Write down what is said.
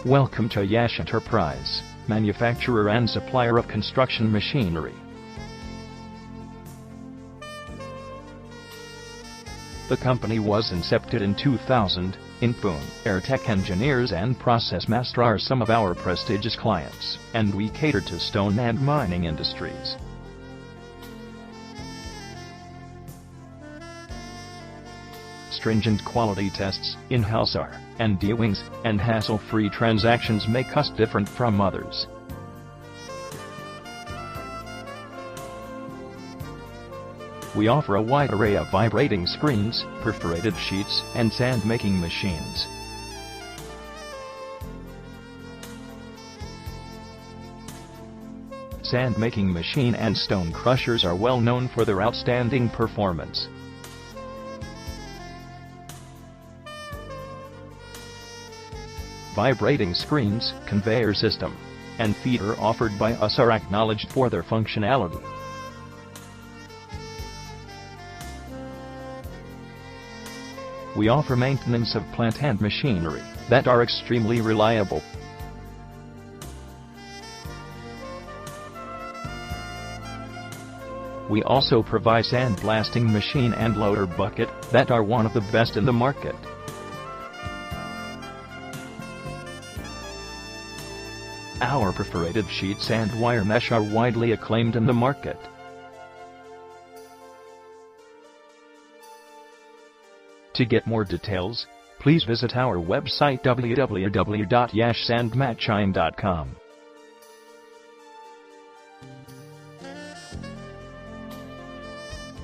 Welcome to Yash Enterprise, manufacturer and supplier of construction machinery. The company was incepted in 2000, in Pune. Airtech engineers and process master are some of our prestigious clients, and we cater to stone and mining industries. Stringent quality tests, in-house R&D wings, and hassle-free transactions make us different from others. We offer a wide array of vibrating screens, perforated sheets, and sand-making machines. Sand-making machine and stone crushers are well known for their outstanding performance. Vibrating screens, conveyor system, and feeder offered by us are acknowledged for their functionality. We offer maintenance of plant and machinery that are extremely reliable. We also provide sandblasting machine and loader bucket that are one of the best in the market. Our perforated sheets and wire mesh are widely acclaimed in the market. To get more details, please visit our website www.yashsandmachine.com.